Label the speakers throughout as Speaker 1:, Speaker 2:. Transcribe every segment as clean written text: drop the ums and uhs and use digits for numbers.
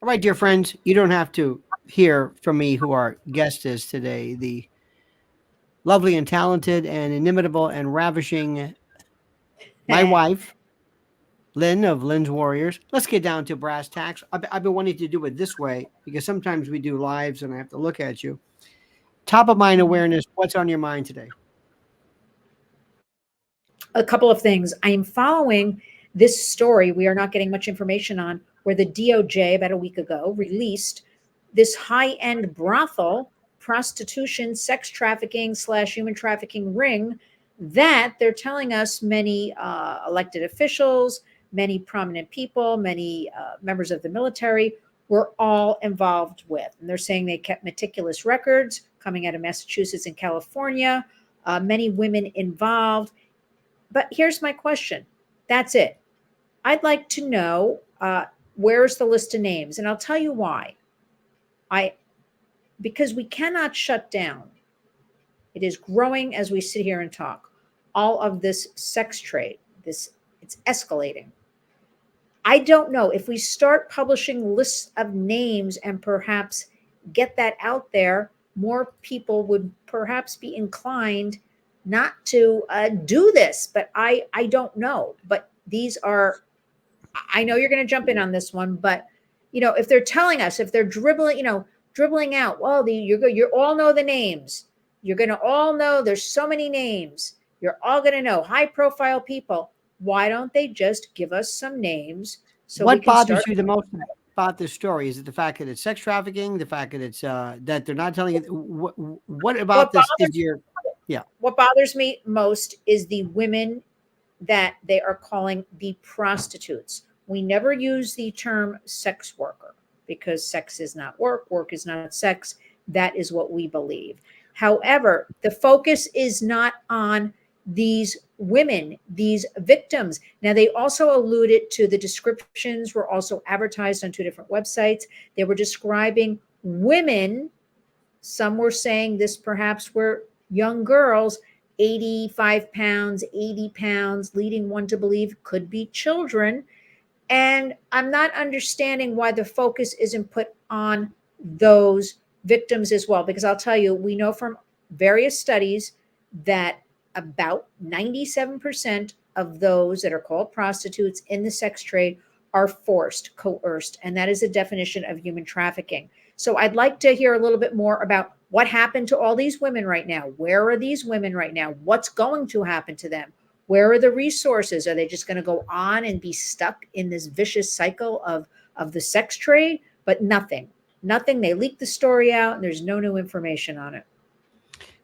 Speaker 1: All right, dear friends, you don't have to hear from me who our guest is today, the lovely and talented and inimitable and ravishing my wife, Lynn of Lynn's Warriors. Let's get down to brass tacks. I've been wanting to do it this way because sometimes we do lives and I have to look at you. Top of mind awareness. What's on your mind today?
Speaker 2: A couple of things. I am following this story we are not getting much information on, where the DOJ about a week ago released this high-end brothel, prostitution, sex trafficking slash human trafficking ring that they're telling us many elected officials, many prominent people, many members of the military were all involved with. And they're saying they kept meticulous records coming out of Massachusetts and California, many women involved. But here's my question. That's it. I'd like to know where's the list of names, and I'll tell you why. I Because we cannot shut down. It is growing as we sit here and talk. All of this sex trade, it's escalating. I don't know if we start publishing lists of names and perhaps get that out there, more people would perhaps be inclined not to do this. But I don't know. But these are, I know you're going to jump in on this one, but if they're telling us, if they're dribbling, dribbling out, well, you all know the names. You're going to all know there's so many names. You're all going to know high profile people. Why don't they just give us some names so we
Speaker 1: What
Speaker 2: can
Speaker 1: bothers
Speaker 2: start?
Speaker 1: you the most about this story? Is it the fact that it's sex trafficking? The fact that it's that they're not telling you? What about
Speaker 2: What
Speaker 1: this is
Speaker 2: bothers
Speaker 1: your? Yeah.
Speaker 2: what bothers me most is the women that they are calling the prostitutes. We never use the term sex worker because sex is not work, work is not sex. That is what we believe. However, the focus is not on these women, these victims. Now, they also alluded to the descriptions were also advertised on two different websites. They were describing women. Some were saying this perhaps were young girls, 85 pounds, 80 pounds, leading one to believe could be children. And I'm not understanding why the focus isn't put on those victims as well. Because I'll tell you, we know from various studies that about 97% of those that are called prostitutes in the sex trade are forced, coerced. And that is a definition of human trafficking. So I'd like to hear a little bit more about what happened to all these women right now. Where are these women right now? What's going to happen to them? Where are the resources? Are they just going to go on and be stuck in this vicious cycle of the sex trade? But nothing. They leak the story out and there's no new information on it.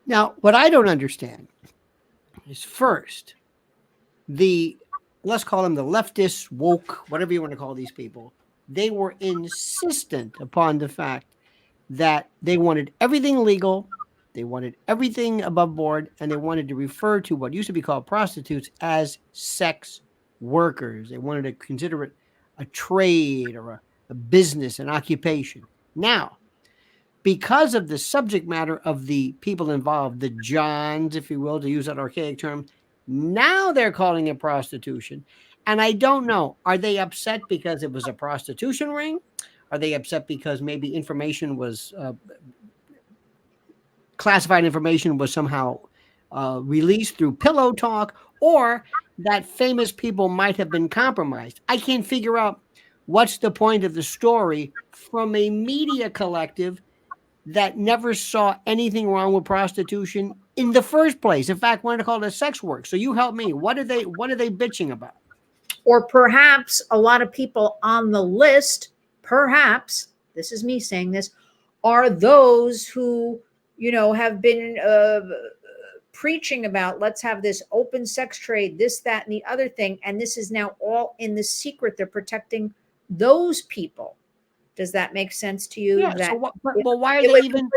Speaker 1: Now, what I don't understand is first the let's call them the leftists, woke, whatever you want to call these people. They were insistent upon the fact that they wanted everything legal, they wanted everything above board, and they wanted to refer to what used to be called prostitutes as sex workers. They wanted to consider it a trade or a business, an occupation. Now, because of the subject matter of the people involved, the Johns, if you will, to use that archaic term, now they're calling it prostitution. And I don't know, are they upset because it was a prostitution ring? Are they upset because maybe information was classified information was somehow released through pillow talk, or that famous people might have been compromised? I can't figure out what's the point of the story from a media collective that never saw anything wrong with prostitution in the first place. In fact, wanted to call it sex work. So you help me. What are they bitching about?
Speaker 2: Or perhaps a lot of people on the list, perhaps, this is me saying this, are those who, have been preaching about let's have this open sex trade, this, that, and the other thing. And this is now all in the secret. They're protecting those people. Does that make sense to you?
Speaker 1: Yeah. So
Speaker 2: That
Speaker 1: what?
Speaker 2: it,
Speaker 1: Well, why are
Speaker 2: it
Speaker 1: they
Speaker 2: would,
Speaker 1: even?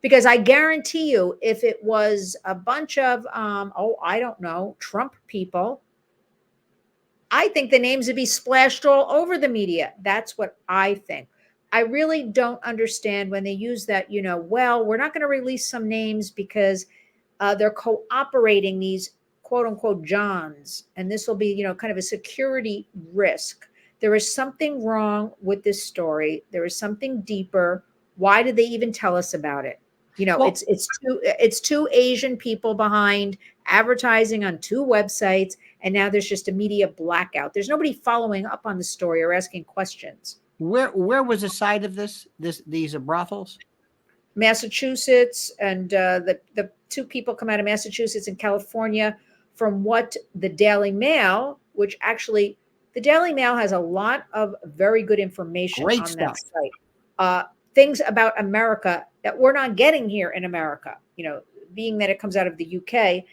Speaker 2: because I guarantee you, if it was a bunch of, I don't know, Trump people, I think the names would be splashed all over the media. That's what I think. I really don't understand when they use that, well, we're not going to release some names because they're cooperating, these quote unquote Johns. And this will be, kind of a security risk. There is something wrong with this story. There is something deeper. Why did they even tell us about it? You know,
Speaker 1: Well,
Speaker 2: it's two Asian people behind advertising on two websites, and now there's just a media blackout. There's nobody following up on the story or asking questions.
Speaker 1: where was the site of these brothels?
Speaker 2: Massachusetts, and the two people come out of Massachusetts and California. From what the Daily Mail, which actually the Daily Mail has a lot of very good information
Speaker 1: Great
Speaker 2: on that
Speaker 1: stuff.
Speaker 2: site, things about America that we're not getting here in America. You know, being that it comes out of the UK,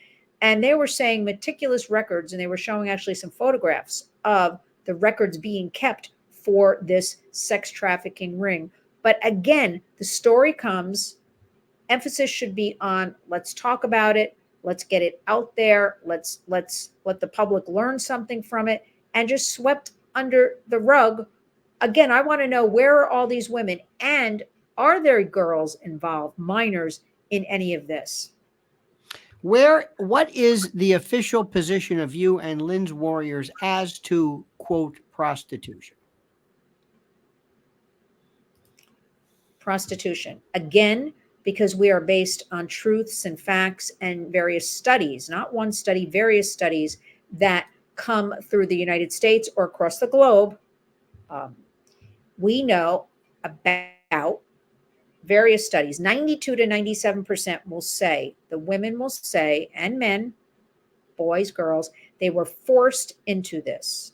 Speaker 2: and they were saying meticulous records, and they were showing actually some photographs of the records being kept for this sex trafficking ring. But again, the story comes, emphasis should be on let's talk about it, let's get it out there, let's let the public learn something from it, and just swept under the rug. Again, I want to know, where are all these women, and are there girls involved, minors, in any of this?
Speaker 1: What is the official position of you and Lynn's Warriors as to, quote, prostitution?
Speaker 2: Prostitution. Again, because we are based on truths and facts and various studies, not one study, various studies that come through the United States or across the globe. We know about various studies. 92 to 97% will say, the women will say, and men, boys, girls, they were forced into this.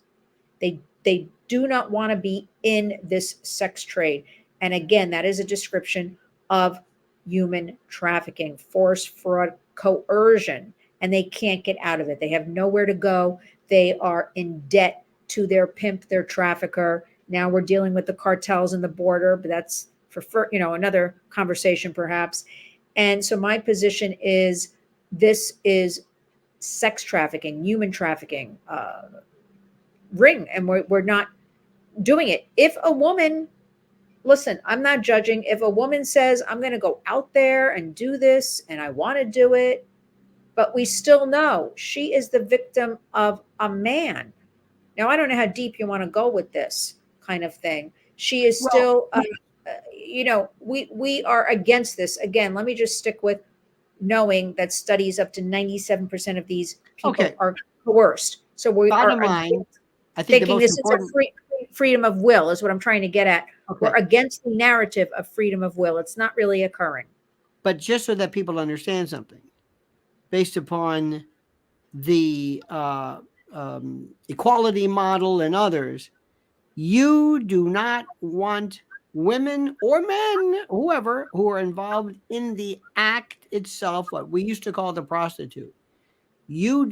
Speaker 2: They do not want to be in this sex trade. And again, that is a description of human trafficking, force, fraud, coercion, and they can't get out of it. They have nowhere to go. They are in debt to their pimp, their trafficker. Now we're dealing with the cartels and the border, but that's for another conversation perhaps. And so my position is, this is sex trafficking, human trafficking ring, and we're not doing it. If a woman, listen, I'm not judging. If a woman says, I'm going to go out there and do this and I want to do it, but we still know she is the victim of a man. Now, I don't know how deep you want to go with this kind of thing. She is
Speaker 1: Well,
Speaker 2: still, we are against this. Again, let me just stick with knowing that studies up to 97% of these people
Speaker 1: okay.
Speaker 2: are coerced. So we
Speaker 1: Bottom
Speaker 2: are
Speaker 1: line, I think the
Speaker 2: thinking
Speaker 1: most
Speaker 2: this is
Speaker 1: important.
Speaker 2: a freedom of will is what I'm trying to get at.
Speaker 1: Okay.
Speaker 2: We're against the narrative of freedom of will. It's not really occurring.
Speaker 1: But just so that people understand something, based upon the equality model and others, you do not want women or men, whoever, who are involved in the act itself, what we used to call the prostitute. You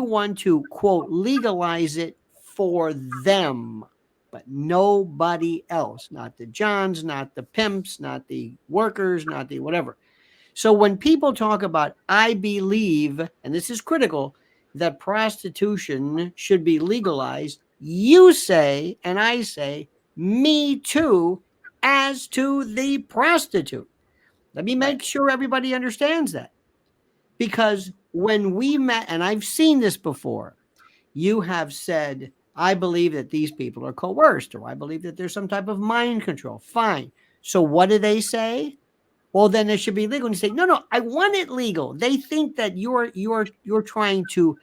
Speaker 1: want to, quote, legalize it for them, but nobody else, not the Johns, not the pimps, not the workers, not the whatever. So when people talk about, I believe, and this is critical, that prostitution should be legalized, you say, and I say, me too, as to the prostitute. Let me
Speaker 2: Right.
Speaker 1: make sure everybody understands that. Because when we met, and I've seen this before, you have said, I believe that these people are coerced, or I believe that there's some type of mind control. Fine. So what do they say? Well, then it should be legal. And you say, no, I want it legal. They think that you're trying to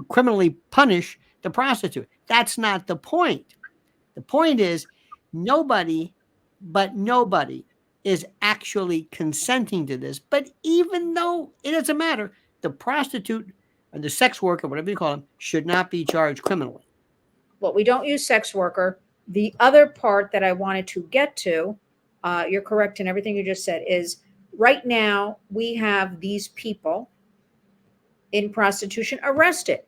Speaker 1: criminally punish the prostitute. That's not the point. The point is, nobody is actually consenting to this. But even though it doesn't matter, the prostitute or the sex worker, whatever you call them, should not be charged criminally.
Speaker 2: Well, we don't use sex worker. The other part that I wanted to get to, you're correct in everything you just said, is right now we have these people in prostitution arrested.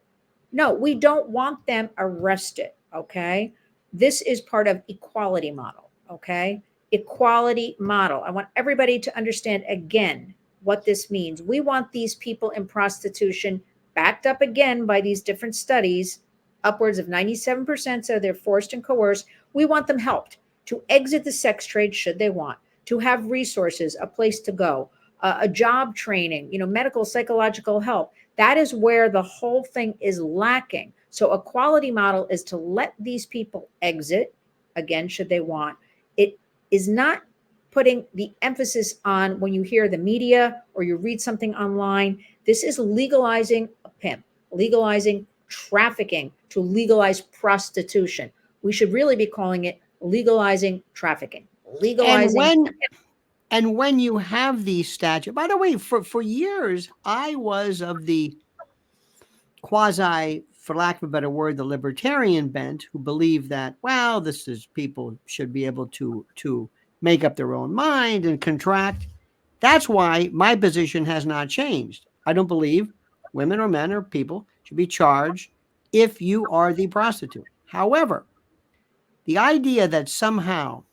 Speaker 2: No, we don't want them arrested. Okay. This is part of equality model. Okay. Equality model. I want everybody to understand again what this means. We want these people in prostitution, backed up again by these different studies, upwards of 97%. So they're forced and coerced. We want them helped to exit the sex trade should they want, to have resources, a place to go, a job training, medical, psychological help. That is where the whole thing is lacking. So a quality model is to let these people exit, again, should they want. It is not putting the emphasis on when you hear the media or you read something online. This is legalizing a pimp, legalizing trafficking, to legalize prostitution. We should really be calling it legalizing trafficking,
Speaker 1: And
Speaker 2: legalizing.
Speaker 1: when you have these statutes, by the way, for years, I was of the quasi, for lack of a better word, the libertarian bent, who believe that, well, this is, people should be able to make up their own mind and contract. That's why my position has not changed. I don't believe women or men or people should be charged if you are the prostitute. However, the idea that somehow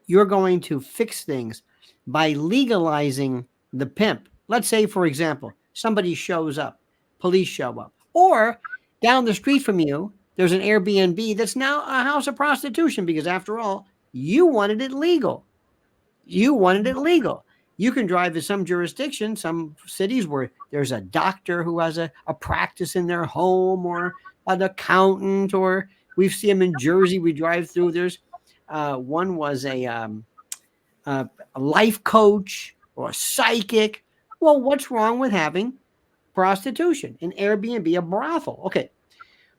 Speaker 1: you're going to fix things by legalizing the pimp. Let's say, for example, somebody shows up, police show up, or down the street from you, there's an Airbnb that's now a house of prostitution because, after all, you wanted it legal. You wanted it legal. You can drive to some jurisdiction, some cities where there's a doctor who has a practice in their home, or an accountant, or we've seen them in Jersey. We drive through. There's one was a life coach or a psychic. Well, what's wrong with having prostitution, an Airbnb, a brothel? Okay.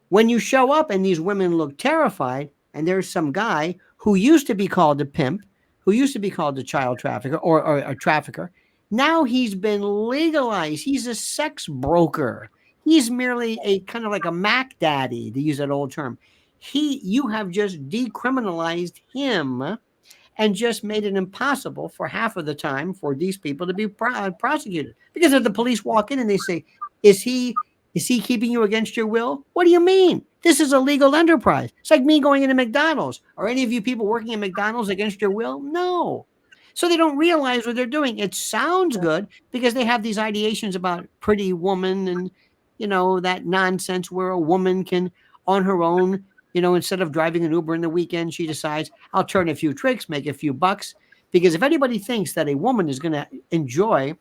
Speaker 1: When you show up and these women look terrified, and there's some guy who used to be called a pimp, who used to be called a child trafficker or a trafficker, now he's been legalized. He's a sex broker. He's merely a kind of like a Mac daddy, to use that old term. You have just decriminalized him and just made it impossible for half of the time for these people to be prosecuted. Because if the police walk in and they say, is he keeping you against your will? What do you mean? This is a legal enterprise. It's like me going into McDonald's. Are any of you people working at McDonald's against your will? No. So they don't realize what they're doing. It sounds good because they have these ideations about pretty woman and, that nonsense where a woman can, on her own, instead of driving an Uber in the weekend, she decides, I'll turn a few tricks, make a few bucks. Because if anybody thinks that a woman is going to enjoy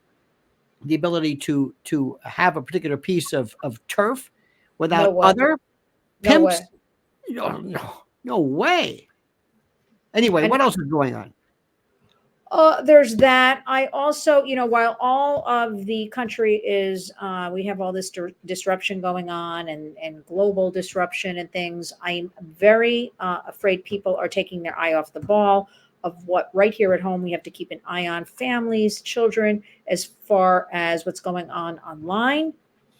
Speaker 1: the ability to have a particular piece of turf without other pimps, no way. Anyway, what else is going on?
Speaker 2: There's that. I also, while all of the country is, we have all this disruption going on and global disruption and things, I'm very afraid people are taking their eye off the ball of what right here at home we have to keep an eye on: families, children, as far as what's going on online,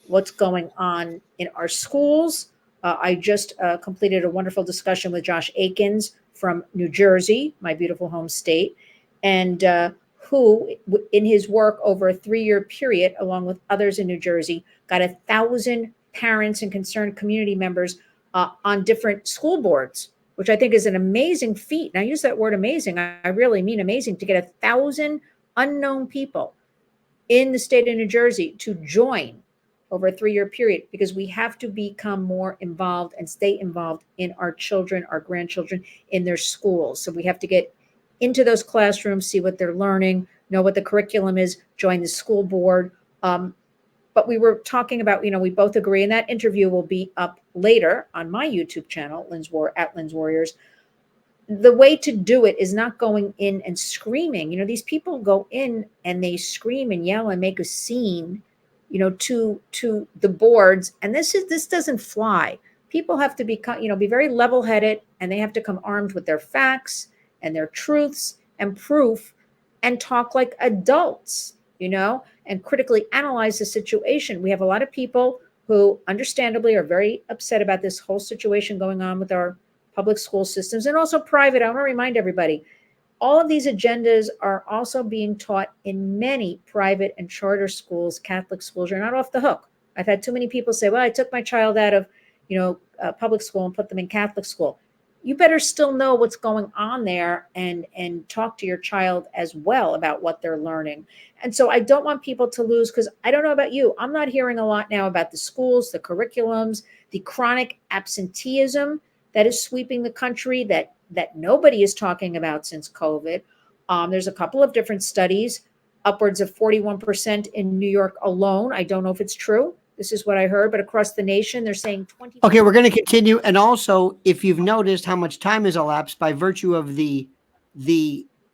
Speaker 2: what's going on in our schools. I just completed a wonderful discussion with Josh Akins from New Jersey, my beautiful home state, and who, in his work over a 3-year period, along with others in New Jersey, got 1,000 parents and concerned community members on different school boards, which I think is an amazing feat. And I use that word amazing. I really mean amazing, to get 1,000 unknown people in the state of New Jersey to join over a 3-year period, because we have to become more involved and stay involved in our children, our grandchildren, in their schools. So we have to get into those classrooms, see what they're learning, know what the curriculum is, join the school board. But we were talking about, we both agree, and that interview will be up later on my YouTube channel, at Lynn's Warriors. The way to do it is not going in and screaming. These people go in and they scream and yell and make a scene, to the boards. And this doesn't fly. People have to be very level-headed, and they have to come armed with their facts and their truths and proof, and talk like adults, and critically analyze the situation. We have a lot of people who understandably are very upset about this whole situation going on with our public school systems, and also private. I want to remind everybody, all of these agendas are also being taught in many private and charter schools, Catholic schools. You're not off the hook. I've had too many people say, well, I took my child out of, public school and put them in Catholic school. You better still know what's going on there and talk to your child as well about what they're learning. And so I don't want people to lose, because I don't know about you, I'm not hearing a lot now about the schools, the curriculums, the chronic absenteeism that is sweeping the country that nobody is talking about since COVID. There's a couple of different studies, upwards of 41% in New York alone. I don't know if it's true. This is what I heard, but across the nation, they're saying 20.
Speaker 1: Okay, we're going to continue. And also, if you've noticed how much time has elapsed by virtue of the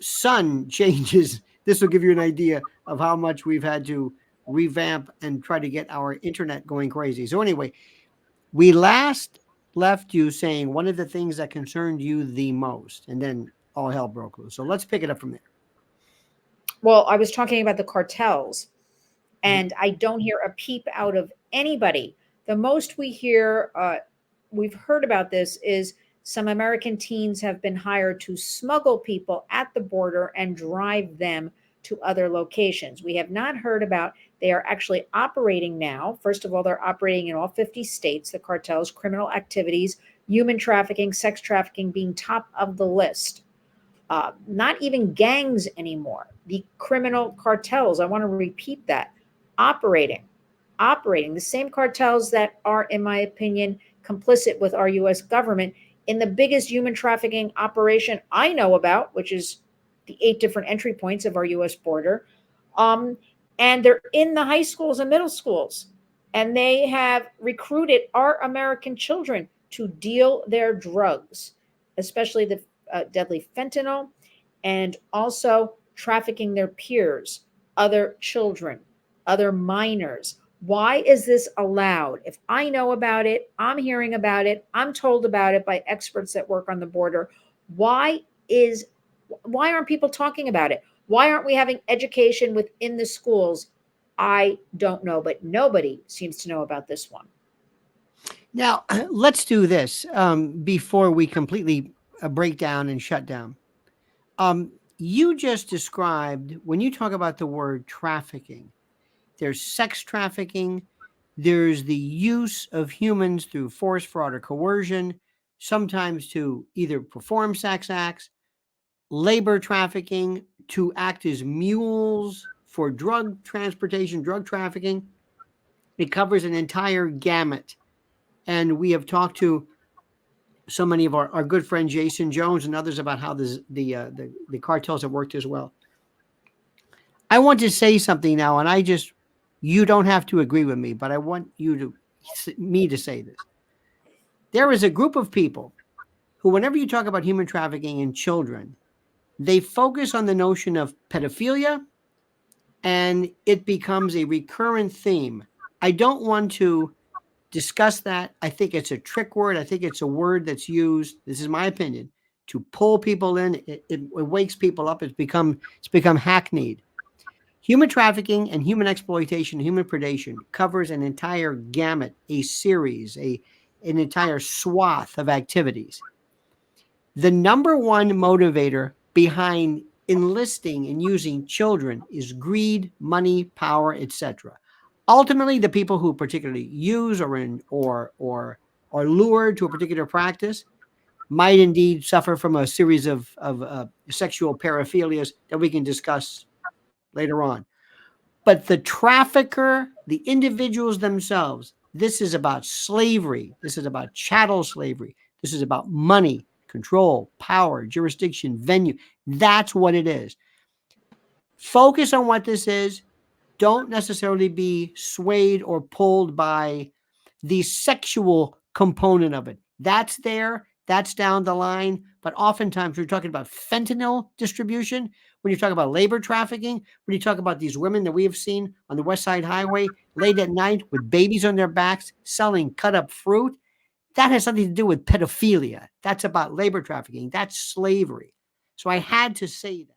Speaker 1: sun changes, this will give you an idea of how much we've had to revamp and try to get our internet going crazy. So anyway, we last left you saying one of the things that concerned you the most, and then all hell broke loose. So let's pick it up from there.
Speaker 2: Well, I was talking about the cartels, and I don't hear a peep out of anybody. The most we hear, we've heard about this, is some American teens have been hired to smuggle people at the border and drive them to other locations. We have not heard about, they are actually operating now. First of all, they're operating in all 50 states, the cartels, criminal activities, human trafficking, sex trafficking being top of the list. Not even gangs anymore. The criminal cartels, I want to repeat that, operating, the same cartels that are, in my opinion, complicit with our U.S. government in the biggest human trafficking operation I know about, which is the 8 different entry points of our U.S. border. And they're in the high schools and middle schools. And they have recruited our American children to deal their drugs, especially the deadly fentanyl, and also trafficking their peers, other children, other minors. Why is this allowed? If I know about it, I'm hearing about it, I'm told about it by experts that work on the border. Why aren't people talking about it? Why aren't we having education within the schools? I don't know, but nobody seems to know about this one.
Speaker 1: Now, let's do this before we completely break down and shut down. You just described, when you talk about the word trafficking, there's sex trafficking, there's the use of humans through force, fraud, or coercion, sometimes to either perform sex acts, labor trafficking, to act as mules for drug transportation, drug trafficking. It covers an entire gamut. And we have talked to so many of our good friend Jason Jones and others about how the cartels have worked as well. I want to say something now, and you don't have to agree with me, but I want me to say this. There is a group of people who, whenever you talk about human trafficking in children, they focus on the notion of pedophilia, and it becomes a recurrent theme. I don't want to discuss that. I think it's a trick word. I think it's a word that's used, this is my opinion, to pull people in. It wakes people up. It's become hackneyed. Human trafficking and human exploitation, human predation covers an entire gamut, a series, an entire swath of activities. The number one motivator behind enlisting and using children is greed, money, power, etc. Ultimately, the people who particularly use or lured to a particular practice might indeed suffer from a series of sexual paraphilias that we can discuss later on. But the trafficker, the individuals themselves, this is about slavery. This is about chattel slavery. This is about money, control, power, jurisdiction, venue. That's what it is. Focus on what this is. Don't necessarily be swayed or pulled by the sexual component of it. That's there. That's down the line. But oftentimes we're talking about fentanyl distribution. When you talk about labor trafficking, when you talk about these women that we have seen on the West Side Highway late at night with babies on their backs selling cut up fruit, that has something to do with pedophilia. That's about labor trafficking. That's slavery. So I had to say that.